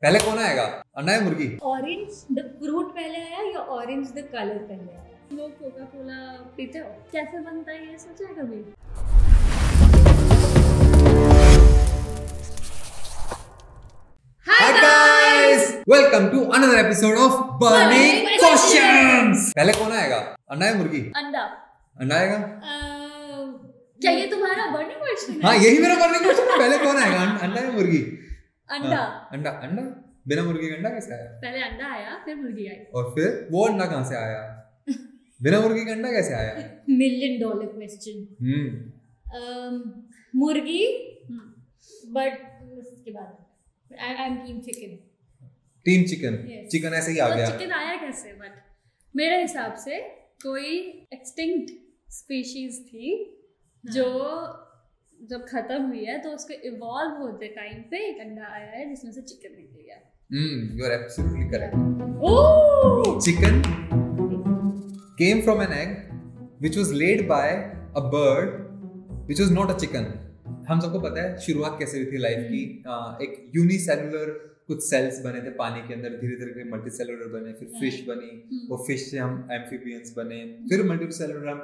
पहले कौन आएगा, अंडा या मुर्गी? ऑरेंज द फ्रूट पहले आया या ऑरेंज द कलर पहले आया? लोग कोका कोला पीते हो, कैसे बनता है ये सोचा है कभी? Hi guys, welcome to another episode of Burning Questions. पहले कौन आएगा, अंडा या मुर्गी? अंडा। अंडा आएगा? क्या ये तुम्हारा बर्निंग क्वेश्चन है? हाँ, यही मेरा बर्निंग क्वेश्चन है। पहले कौन आएगा, अंडा या मुर्गी? अंडा। अंडा अंडा बिना मुर्गी का अंडा कैसे आया? पहले अंडा आया फिर मुर्गी आई। और फिर वो अंडा कहाँ से आया? बिना मुर्गी का अंडा कैसे आया? $1,000,000 क्वेश्चन। मुर्गी, बट उसके बाद I am team chicken. Team chicken. Yes. Chicken ऐसे ही आ गया। चिकन आया कैसे? बट मेरे हिसाब से कोई एक्सटिंक्ट स्पीशीज थी जो जब खत्म हुई है तो उसके इवॉल्व होते टाइम पे एक अंडा आया है जिसमें से चिकन निकल गया। You are absolutely correct. Oh! Chicken came from an egg which was laid by a bird which was not a chicken. हम सबको पता है शुरुआत कैसे हुई थी लाइफ की। एक यूनिसेलुलर कुछ सेल्स बने थे पानी के अंदर, धीरे धीरे मल्टीसेलुलर बने, फिर फिश बनी, वो फिश से हम एम्फीबियंस बने, फिर मल्टीसेलुलर हम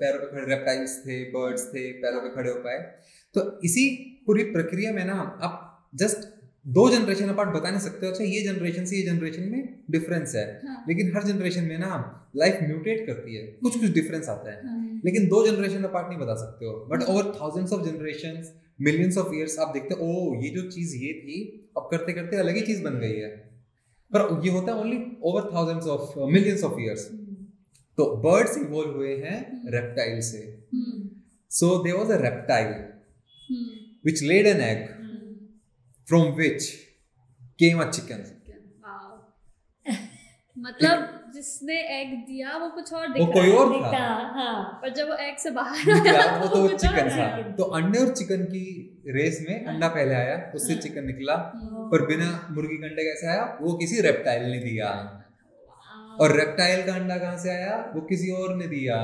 पैरों पे खड़े रेप्टाइल्स थे, बर्ड्स थे, पैरों पे खड़े हो पाए। तो इसी पूरी प्रक्रिया में ना आप जस्ट 2 जनरेशन अपार्ट बता नहीं सकते हो, अच्छा ये जनरेशन से ये जनरेशन में डिफरेंस है। लेकिन हर जनरेशन में ना लाइफ म्यूटेट करती है, कुछ कुछ डिफरेंस आता है, लेकिन 2 जनरेशन अपार्ट नहीं बता सकते हो। But over thousands of generations, millions of years आप देखते हो, ओ ये जो चीज ये थी अब करते करते अलग ही चीज बन गई है। पर ये होता है only over thousands of millions of years. तो बर्ड्स इवॉल्व हुए हैं रेप्टाइल से। So there was a reptile which laid an egg from which came a chicken. मतलब जिसने एग दिया वो कुछ और वो कोई और था। हाँ। पर जब वो एग से बाहर आया वो तो कुछ चिकन और था। था। तो अंडे और चिकन की रेस में अंडा पहले आया, उससे चिकन निकला। पर बिना मुर्गी के अंडे कैसे आया? वो किसी रेप्टाइल ने दिया। और रेप्टाइल का अंडा कहाँ से आया? वो किसी और ने दिया।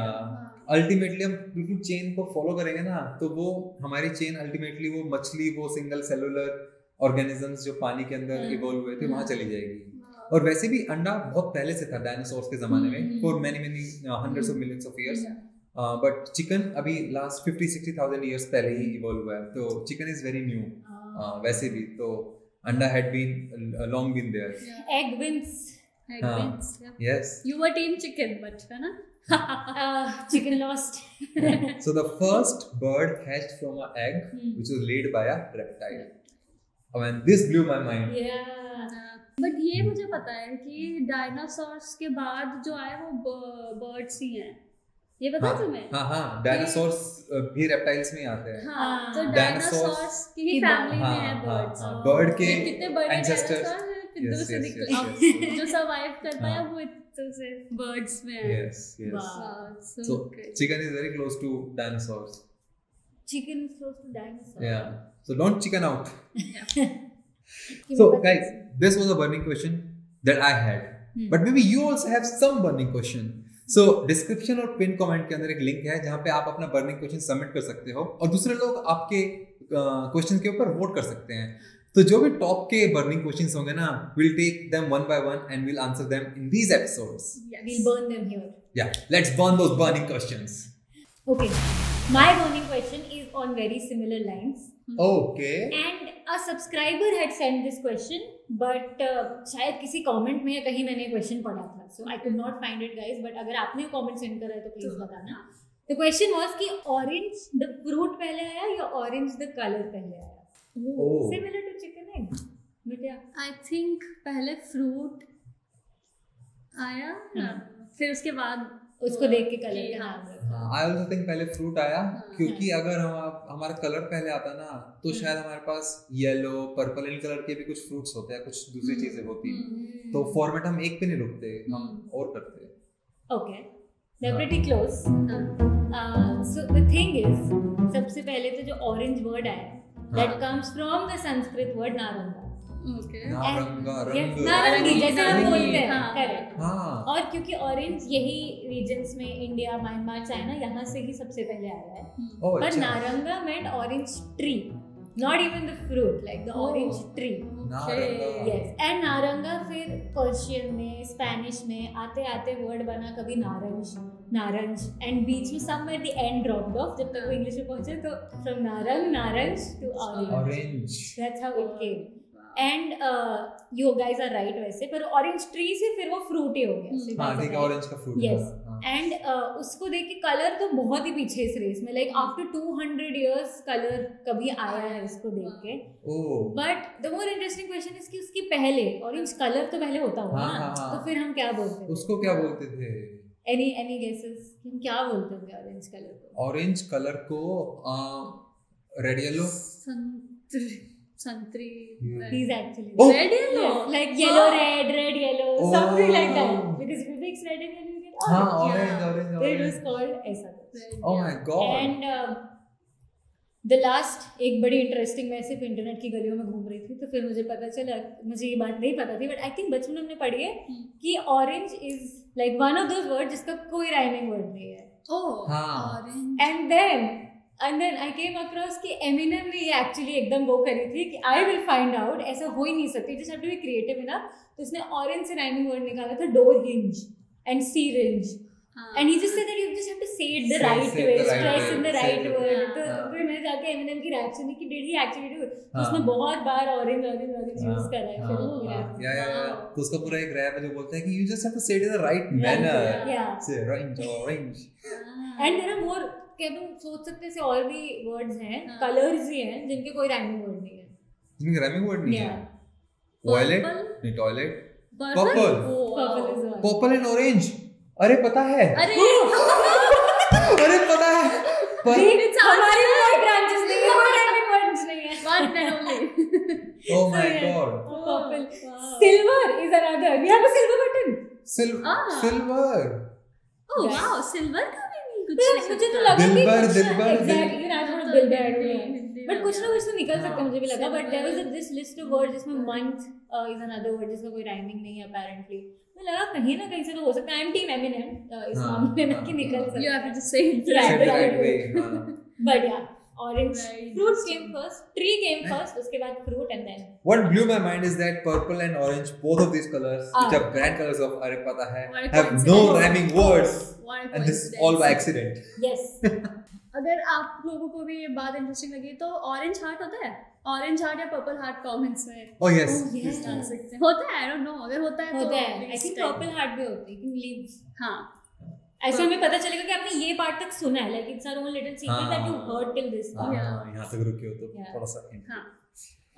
अल्टीमेटली हम बिल्कुल चेन को फॉलो करेंगे ना, तो वो हमारी चेन अल्टीमेटली वो मछली, वो सिंगल सेलुलर ऑर्गेनिजम्स जो पानी के अंदर इवॉल्व हुए थे वहां चली जाएगी। और वैसे भी अंडा बहुत पहले से था डायनासोर्स के जमाने में, for many hundreds of millions of years. But chicken अभी लास्ट 50-60,000 इयर्स पहले ही इवॉल्व हुआ है। तो चिकन इज वेरी न्यू। वैसे भी तो अंडा had been long been there. Egg wins. Yes. You were team chicken, but है ना? Chicken lost. So the first bird hatched from an egg which was laid by a reptile. And this blew my mind. Yeah. But ये मुझे पता है कि dinosaurs के बाद जो आए वो बर्ड्स ही हैं। ये पता है तुम्हें? हाँ डायनासोर्स भी रेप्टाइल्स में ही आते हैं। हाँ, तो डायनासोर्स की ही फैमिली में है बर्ड्स। बर्ड के कितने बड़े एंसेस्टर्स डायनासोर हैं पिद्दू से निकले जो सर्वाइव करता है वो इतने से बर्ड्स में है। Yes. Wow, So chicken is very close to dinosaurs. Chicken is close to dinosaur. Yeah. So don't chicken out. So guys, this was a burning question that I had. But maybe you also have some burning question. So description और pin comment के अंदर एक link है जहाँ पे आप अपना burning question submit कर सकते हो और दूसरे लोग आपके क्वेश्चन के ऊपर वोट कर सकते हैं। तो जो भी टॉप के burning questions होंगे ना, we'll take them one by one and we'll answer them in these episodes. Yes. We'll burn them here. Yeah, let's burn those burning questions. Okay. My burning question is on very similar lines. Okay. And a subscriber had sent this question, but शायद किसी comment में या कहीं मैंने question पढ़ा था, so I could not find it, guys. But अगर आपने comment send करा है तो please बताना. The question was कि orange the fruit पहले आया या orange the color पहले आया? Similar to chicken egg. बेटा I think पहले फ्रूट आया, फिर उसके बाद उसको देख के कलर का नाम रखा। I also think पहले फ्रूट आया, क्योंकि अगर हमारा कलर पहले आता ना तो शायद हमारे पास येलो, पर्पल इन कलर के भी कुछ फ्रूट्स होते हैं, कुछ दूसरी चीजें होती, तो फॉर्मेट हम एक पे नहीं रुकते, हम और करते। Okay, they're pretty close. So the thing is, सबसे पहले तो जो orange word आया, that comes from the Sanskrit word naranga. नारंगी जैसे हम बोलते हैं, करेक्ट। और क्योंकि ऑरेंज यही रीजन्स में इंडिया, म्यांमार, चाइना, यहाँ से ही सबसे पहले आया है। पर नारंगा meant orange tree, not even the fruit, like the orange tree. नारंगा। यस, एंड नारंगा फिर पर्शियन में, स्पेनिश में आते आते वर्ड बना कभी नारंज, नारंज, एंड बीच में some at the end dropped off, जब तक वो इंग्लिश में पहुंचे तो फ्रॉम नारंग, नारंज to orange, that's how it came. And you guys are right वैसे, पर ऑरेंज ट्री से फिर वो फ्रूट ही हो गया। हाँ ठीक है, ऑरेंज का फ्रूट। यस, एंड उसको देख के कलर तो बहुत ही पीछे इस रेस में, लाइक आफ्टर 200 years कलर कभी आया है उसको देख के। But the more interesting question is कि उसकी पहले ऑरेंज कलर तो पहले होता होगा ना, तो फिर हम क्या बोलते थे उसको? क्या बोलते थे? Any guesses? हम क्या बोलते थे ऑरेंज कलर को? ऑरेंज कलर को रेड येलो, संतरी। He's actually red yellow, like yellow red, red yellow, something like that, because if you mix red and yellow you get orange. हाँ orange It was called ऐसा कुछ। Oh my god। And the last एक बड़ी interesting, मैं सिर्फ internet की गलियों में घूम रही थी तो फिर मुझे पता चला, मुझे ये बात नहीं पता थी बट आई थिंक बचपन में हमने पढ़ी है कि orange is like one of those word जिसका कोई राइमिंग वर्ड नहीं है। Orange. And then I came across कि एमिनेम ने ये एक्चुअली एकदम वो करी थी कि आई विल फाइंड आउट, ऐसा हो ही नहीं सकती, just have to be creative enough. तो उसने ऑरेंज से राइमिंग वर्ड निकाला था, door hinge and syringe, and he just said that you just have to say it the right way, stress in the right word. तो फिर मैंने जाके Eminem की रैप सुनी कि डिड ही एक्चुअली डू, उसने बहुत बार ऑरेंज ऑरेंज ऑरेंज यूज करा है फिर वो रैप। या तो उसका पूरा एक रैप है जो बोलता है कि you just have to say it in the right manner, say orange orange. And there are more, क्या तुम सोच सकते हैं और भी वर्ड्स हैं, कलर्स ही हैं जिनके कोई राइमिंग वर्ड नहीं है। जिनके राइमिंग वर्ड नहीं है? वायलेट नहीं, toilet, purple, purple and orange. अरे पता है, अरे पता है, पर हमारे कोई ब्रांचेस नहीं है, कोई राइमिंग वर्ड्स नहीं है, one and only। Oh my god। Purple, silver is another, we have a silver button। Silver। Oh wow, silver का मुझे तो लगा कि दिलबर एग्जैक्टली ना थोड़ा दिलबर, बट कुछ ना कुछ तो निकल सकता है, मुझे भी लगा। But there was this list of word जिसमें मंथ इज अनदर वर्ड जिसका कोई राइमिंग नहीं है अपेरेंटली। मुझे लगा कहीं ना कहीं से तो हो सकता है। आई एम टीम एमिनेम इस मामले में कि निकल सकता है। You have to just say it right way। But yeah, orange fruit came first, tree came first, उसके बाद fruit, and then what blew my mind is that purple and orange, both of these colors which are brand colors of अरे पता है, have no rhyming words, and this is all by accident। yes। अगर आप लोगों को भी ये बात इंटरेस्टिंग लगी तो ऑरेंज हार्ट होता है, ऑरेंज हार्ट या पर्पल हार्ट कमेंट्स में oh yes डाल सकते हैं। होता है, आई डोंट नो, अगर होता है तो आई थिंक पर्पल हार्ट भी होती है, लीव्स। हाँ, ऐसे हमें पता चलेगा कि आपने ये पार्ट तक सुना है, like it's our own little secret that you heard till this part. यहाँ तक रुके हो तो थोड़ा सा hint। हाँ,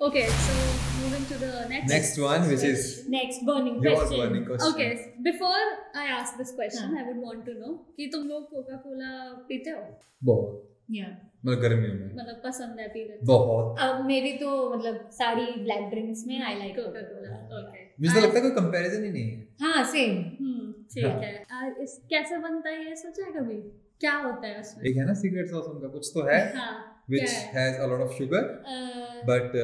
okay, so moving to the next one, which is next burning your question। burning question। Okay, before I ask this question, I would want to know कि तुम लोग कोका कोला पीते हो? बहुत, मतलब गर्मियों में मतलब पसंद है पीने? बहुत। अब मेरी तो मतलब सारी ब्लैक ड्रिंक्स में I like Coca Cola. Okay, मुझे तो लगता है कोई कंपैरिजन ही नहीं है। हाँ सेम। ठीक है। और इस कैसे बनता है ये सोचा है कभी? क्या होता है उसमें? एक है ना सीक्रेट सॉस उनका कुछ तो है, which has a lot of sugar, but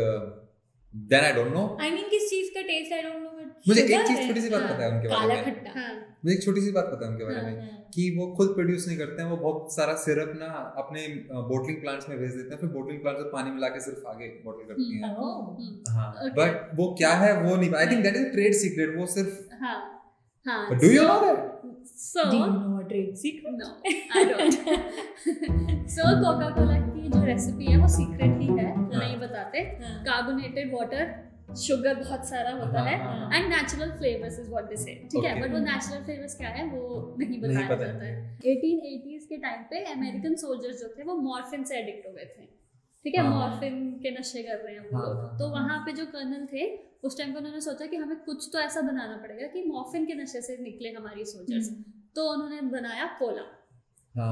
then I don't know। I mean किस चीज का taste I don't know, but मुझे एक चीज छोटी सी बात पता है उनके बारे में। काला खट्टा। मुझे एक छोटी सी बात पता है उनके बारे में कि वो खुद प्रोड्यूस नहीं करते हैं, वो बहुत सारा सिरप ना अपने बोटलिंग प्लांट्स में भेज देते हैं, फिर बोटलिंग प्लांट से पानी मिला के सिर्फ आगे बॉटल करती हैं। हाँ, बट वो क्या है वो नहीं, I think that is trade secret. वो सिर्फ हाँ, but do you know that? So do you know a trade secret? No, I don't। So Coca Cola की जो रेसिपी है वो सीक्रेट ही है, नहीं बताते। कार्बोनेटेड वाटर, शुगर बहुत सारा होता है, and natural flavours is what they से, ठीक है। बट वो नेचुरल फ्लेवर्स क्या है वो नहीं बताया जाता है। 1880s के टाइम पे अमेरिकन सोल्जर्स जो थे वो मॉर्फिन से एडिक्ट हो गए थे, ठीक है। मॉर्फिन के नशे कर रहे हैं वो लोग। तो वहाँ पे जो कर्नल थे उस टाइम पे उन्होंने सोचा कि हमें कुछ तो ऐसा बनाना पड़ेगा कि मॉर्फिन के नशे से निकले हमारी सोल्जर्स। तो उन्होंने बनाया कोला।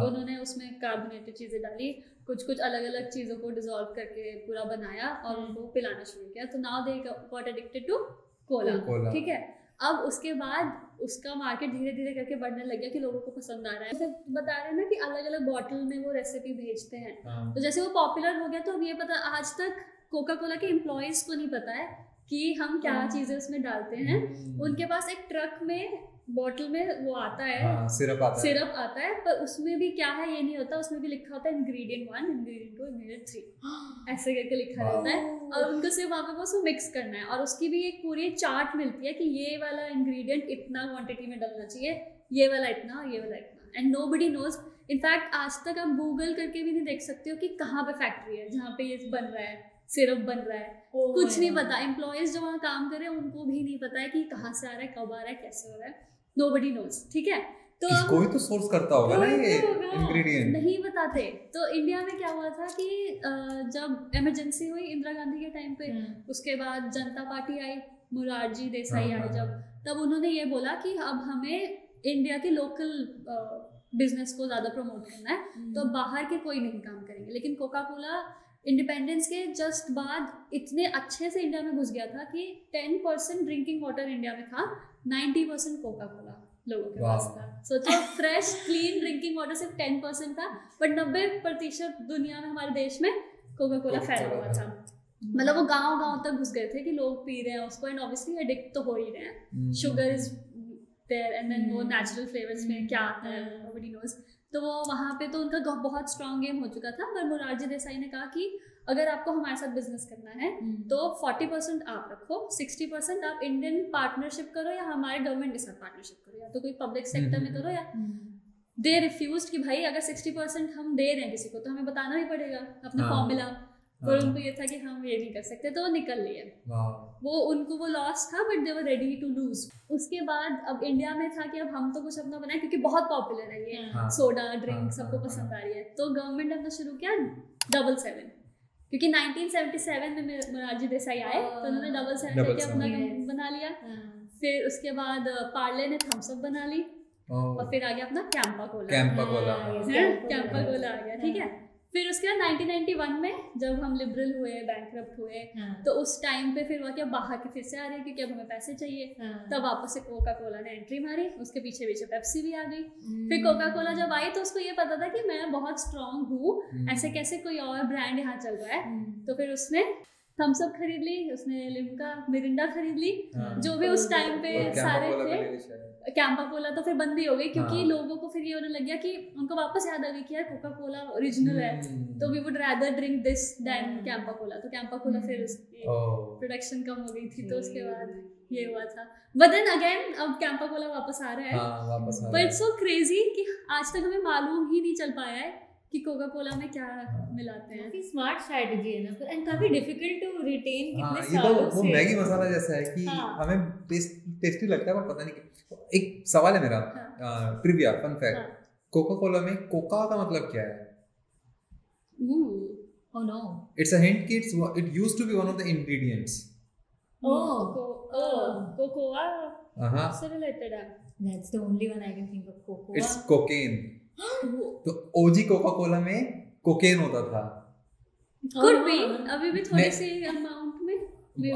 उन्होंने उसमें कार्बोनेटेड चीज़ें डाली, कुछ अलग अलग चीज़ों को डिसॉल्व करके पूरा बनाया और उनको पिलाना शुरू किया। तो now they got addicted to cola, ठीक है। अब उसके बाद उसका मार्केट धीरे धीरे करके बढ़ने लग गया कि लोगों को पसंद आ रहा है। जैसे बता रहे हैं ना कि अलग अलग बॉटल में वो रेसिपी भेजते हैं। तो जैसे वो पॉपुलर हो गया तो अब ये पता, आज तक कोका कोला के एम्प्लॉयज़ को नहीं पता है कि हम क्या चीज़ें उसमें डालते हैं। उनके पास एक ट्रक में बॉटल में वो आता है, सिरप आता है, पर उसमें भी क्या है ये नहीं होता। उसमें भी लिखा होता है ingredient 1, ingredient 2, ingredient 3 ऐसे करके लिखा रहता है। और उनको सिर्फ वहाँ पे बस वो मिक्स करना है, और उसकी भी एक पूरी चार्ट मिलती है कि ये वाला इंग्रेडिएंट इतना क्वांटिटी में डलना चाहिए, ये वाला इतना, ये वाला इतना, एंड नोबडी नोज। इनफैक्ट आज तक आप गूगल करके भी नहीं देख सकते हो कि कहाँ पे फैक्ट्री है जहाँ पे ये बन रहा है, सिरप बन रहा है, कुछ नहीं पता। एम्प्लॉयज जो वहाँ काम कर रहे हैं उनको भी नहीं पता है कि कहाँ से आ रहा है, कब आ रहा है, कैसे हो रहा है, नोबडी नोज, ठीक है। तो कोई तो सोर्स करता होगा ना ये इंग्रेडिएंट, नहीं बताते। तो इंडिया में क्या हुआ था कि जब इमरजेंसी हुई इंदिरा गांधी के टाइम पे, उसके बाद जनता पार्टी आई, मोरारजी देसाई आए जब, तब उन्होंने ये बोला कि अब हमें इंडिया के लोकल बिजनेस को ज़्यादा प्रमोट करना है, तो बाहर के कोई नहीं काम करेंगे। लेकिन कोका कोला इंडिपेंडेंस के जस्ट बाद इतने अच्छे से इंडिया में घुस गया था कि 10% ड्रिंकिंग वाटर इंडिया में था, 90% कोका कोला लोगों के पास था। सोचो, फ्रेश क्लीन ड्रिंकिंग वाटर सिर्फ 10% था, बट 90% दुनिया में हमारे देश में कोका कोला फैला हुआ था। मतलब वो गांव तक घुस गए थे कि लोग पी रहे हैं उसको, एंड ऑब्वियसली एडिक्ट तो हो ही रहे हैं। Sugar is there, and then वो नेचुरल फ्लेवर्स में क्या आता है नोबडी नोज। तो वो वहाँ पे तो उनका बहुत स्ट्रॉन्ग गेम हो चुका था। पर मोरारजी देसाई ने कहा कि अगर आपको हमारे साथ बिजनेस करना है तो 40% आप रखो, 60% आप इंडियन पार्टनरशिप करो या हमारे गवर्नमेंट के साथ पार्टनरशिप करो, या तो कोई पब्लिक सेक्टर में करो, या दे रिफ्यूज कि भाई अगर 60% हम दे रहे हैं किसी को तो हमें बताना ही पड़ेगा अपना फॉर्मूला। पर उनको ये था कि हम ये नहीं कर सकते, तो वो निकल लिए। वो उनको वो लॉस था, but they were ready to lose. उसके बाद अब इंडिया में था कि अब हम तो कुछ अपना बनाए, क्योंकि बहुत पॉपुलर है ये सोडा ड्रिंक, सबको पसंद आ रही है। तो गवर्नमेंट ने अपना शुरू किया 777, क्योंकि 1977 में मोरारजी देसाई आए तो उन्होंने 777 के अपना बना लिया। फिर उसके बाद पार्ले ने थम्स अप बना ली, और फिर आ गया अपना कैंपा कोला आ गया, ठीक है। फिर उसके बाद 1991 में जब हम लिबरल हुए, बैंकरप्ट हुए, तो उस टाइम पे फिर वो क्या बाहर के फिर से आ रहे हैं क्योंकि अब हमें पैसे चाहिए। तब वापस से कोका कोला ने एंट्री मारी, उसके पीछे पीछे पेप्सी भी आ गई। फिर कोका कोला जब आई तो उसको ये पता था कि मैं बहुत स्ट्रांग हूँ, ऐसे कैसे कोई और ब्रांड यहाँ चल रहा है। तो फिर उसने थम्स अप खरीद ली, उसने लिम्का, मिरिंडा खरीद ली, जो भी उस टाइम पे सारे थे। कैंपा कोला तो फिर बंद ही हो गई, क्योंकि लोगों को फिर ये होने लग गया कि उनको वापस याद आ गई कि यार कोका कोला ओरिजिनल है, तो we would rather drink this than Campa Cola. तो कैंपा कोला फिर उसकी प्रोडक्शन कम हो गई थी, तो उसके बाद ये हुआ था। बट देन अगेन अब कैंपा कोला वापस आ रहा है। बट इट्स सो क्रेजी कि आज तक हमें मालूम ही नहीं चल पाया है कि कोका कोला में क्या मिलाते हैं। काफी स्मार्ट स्ट्रेटजी है ना, एंड काफी डिफिकल्ट टू रिटेन कितने सालों से। ये तो वो मैगी मसाला जैसा है कि हमें टेस्टी लगता है पर पता नहीं। एक सवाल है मेरा, trivia fun fact, Coca Cola में कोका का मतलब क्या है? Oh no, it's a hint कि it used to be one of the ingredients. Cocoa से रिलेटेड है। That's the only one I can think of. Cocoa. It's cocaine. तो ओजी Coca Cola में कोकेन होता था। Could be, अभी भी थोड़ी सी अमाउंट में।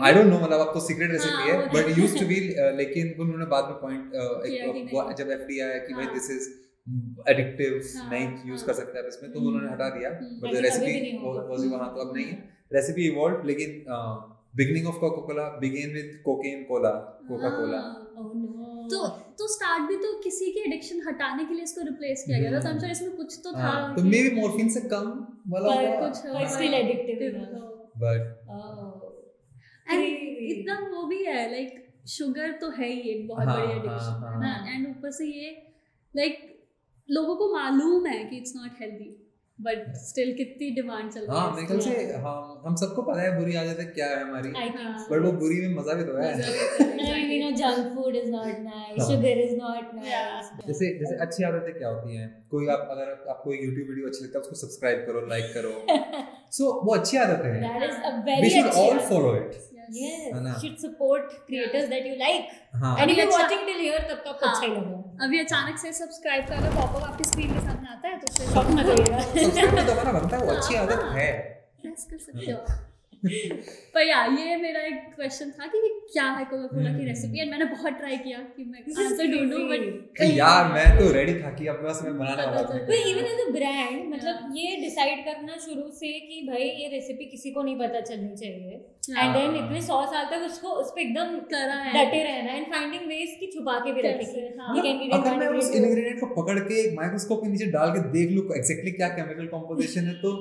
I don't know, मतलब आपको सीक्रेट रेसिपी है, but it used to be, लेकिन उन्होंने बाद में पॉइंट जब FDA आया कि भाई this is एडिक्टिव, नहीं यूज कर सकते आप इसमें, तो उन्होंने हटा दिया। बट रेसिपी वाज वहां, तो अब नहीं है। रेसिपी इवॉल्व, लेकिन beginning of Coca Cola begin with cocaine Cola, Coca Cola. तो स्टार्ट भी तो किसी की एडिक्शन हटाने के लिए इसको रिप्लेस किया गया था, तो हम शायद इसमें कुछ तो था, तो मे बी मॉर्फिन से कम वाला कुछ स्टिल एडिक्टिव, बट इतना वो भी है, लाइक शुगर तो है ही एक बहुत बड़ी एडिक्शन है ना, एंड ऊपर से ये लाइक लोगों को मालूम है कि it's not healthy, but still कितनी डिमांड चल रही है। मेरे ख्याल से हम सबको पता है बुरी आदतें क्या है हमारी, बट वो बुरी में मजा भी तो है। You know, junk food is not nice, sugar is not nice. जैसे अच्छी आदतें क्या होती हैं? कोई अगर आपको एक YouTube वीडियो अच्छी लगता है उसको सब्सक्राइब करो, लाइक करो, सो वो अच्छी आदतें हैं। That is a very We should all follow it. Yes, should support creators that you like. And if you're watching till here, तब तक अच्छा ही लगेगा। अभी अचानक से सब्सक्राइब का अगर पॉपअप आपकी स्क्रीन के सामने आता है तो फिर शॉक मत होइएगा। सब्सक्राइब तो दबाना बनता है, वो अच्छी आदत है। प्रेस कर सकते हो। पर यार ये मेरा एक क्वेश्चन था कि क्या है कोका कोला की रेसिपी, एंड मैंने बहुत ट्राई किया कि मैं आंसर ढूंढूं, बट यार मैं तो रेडी था कि अपने पास मैं बनाने वाला था। पर इवन एज अ ब्रांड, मतलब ये डिसाइड करना शुरू से कि भाई ये रेसिपी किसी को नहीं पता चलनी चाहिए, एंड देन इतने 100 साल तक उसको उस पे एकदम करा है, डटे रहना, एंड फाइंडिंग वेज की छुपा के भी रखेंगे। अगर मैं उस इंग्रेडिएंट को पकड़ के एक माइक्रोस्कोप के नीचे डाल के देख लूं एग्जैक्टली क्या केमिकल कंपोजिशन है, तो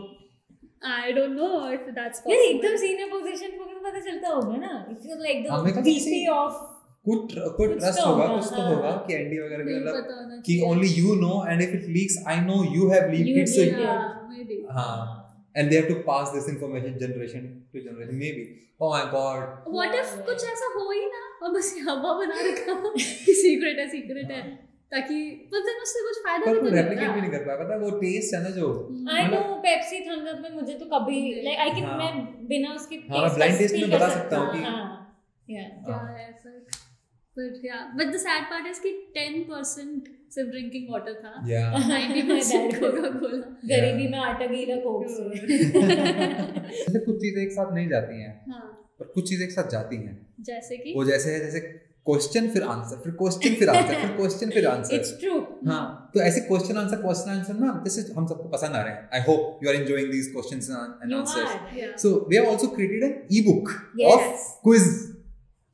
I don't know if that's यार possible. एकदम सीनियर पोजीशन पे तो पता चलता होगा ना, if you're like हमें the कभी VP of कुछ कुछ ट्रस्ट तो होगा, होगा, कुछ तो हाँ। होगा कि एनडी वगैरह के नहीं मतलब पता होना कि चाहिए. only you know, and if it leaks I know you have leaked You it, so did. Yeah, maybe. हाँ, and they have to pass this information generation to generation maybe. Oh my god. What if कुछ ऐसा हो ही ना और बस ये हवा बना रखा कि सीक्रेट है ताकि पर then उससे कुछ फायदा पर भी कोई तो रेप्लिकेट नहीं भी नहीं कर पाया, पता है वो टेस्ट है ना जो I know Pepsi Thumbs Up में मुझे तो कभी like I can हाँ। मैं बिना उसके हाँ, मैं blind taste में बता सकता हूँ कि yeah क्या है ऐसा. But the sad part is कि 10% सिर्फ ड्रिंकिंग वाटर था. yeah 90% Coca Cola. गरीबी में आटा गीला कोक से जैसे कुछ चीजें एक साथ नहीं जाती हैं हाँ, पर कुछ चीजें एक साथ जाती हैं. जैसे कि वो जैसे है जैसे क्वेश्चन फिर आंसर, फिर क्वेश्चन फिर आंसर, फिर क्वेश्चन फिर आंसर. it's true हाँ, तो ऐसे क्वेश्चन आंसर ना जैसे हम सबको पसंद आ रहे हैं. I hope you are enjoying these questions and you answers. are Yeah. So we have also created an ebook Yes. of quiz.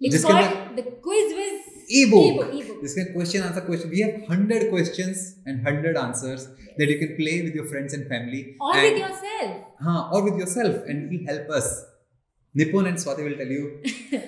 it's जिसके called the quiz with ebook. ebook जिसके question. We have 100 questions and 100 answers that you can play with your friends and family. or and, with yourself हाँ, or with yourself, and it will help us. Nipun and Swati will tell you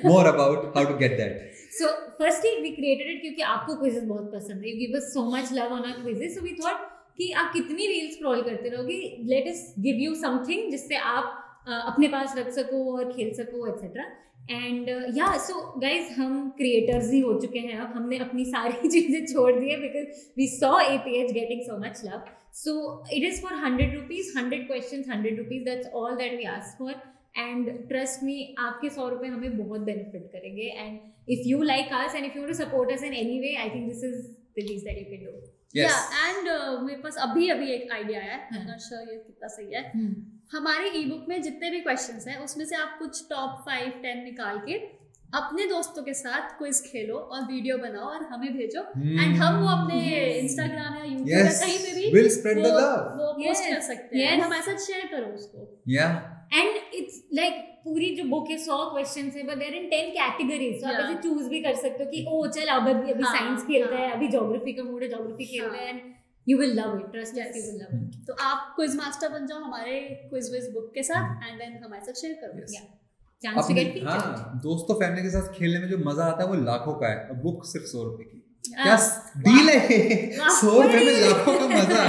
more about how to get that. So firstly we created it क्योंकि आपको quizzes बहुत पसंद है. You give us so much love on our quizzes, so we thought कि आप कितनी reel scroll करते रहोगे, let us give you something जिससे आप अपने पास रख सको और खेल सको etc. एंड या सो गाइज हम क्रिएटर्स ही हो चुके हैं. अब हमने अपनी सारी चीज़ें छोड़ दी है because we saw APH getting so much love. So it is for 100 rupees, 100 questions 100 rupees, that's all that we ask for. And trust me आपके 100 रुपये हमें बहुत बेनिफिट करेंगे. And if you like us and if you want to support us in any way, I think this is the least that you can do. Yes. And मेरे पास अभी एक idea है. आई एम नॉट श्योर ये कितना सही है. हमारे ईबुक में जितने भी क्वेश्चंस हैं उसमें से आप कुछ टॉप 5-10 निकाल के अपने दोस्तों के साथ क्विज खेलो और वीडियो बनाओ और हमें भेजो. एंड हम वो अपने इंस्टाग्राम या यूट्यूब या Yes. कहीं पे भी We'll spread the love. वो पोस्ट Yes. कर सकते हैं. Yes. हमारे साथ शेयर करो उसको. Yeah. एंड इट्स लाइक पूरी जो बुक है 100 क्वेश्चंस है बट देयर इन 10 कैटेगरीज. तो आप Yeah. ऐसे चूज भी कर सकते हो कि ओ चल अब अभी हाँ, साइंस खेलते हाँ. हैं, अभी ज्योग्राफी का मूड है, ज्योग्राफी खेलते हैं. And you will love it, trust us, you will love it. तो आप क्विज मास्टर बन जाओ हमारे क्विज विज बुक के साथ एंड देन हमारे साथ शेयर करो. Yes. Yeah. Chance to get featured. हाँ, दोस्तों फैमिली के साथ खेलने में जो मजा आता है वो लाखों का है. और बुक सिर्फ 100 रुपए की. Ah, क्या डील है. वाह, 100 रुपए में बड़ी। लाखों का मजा.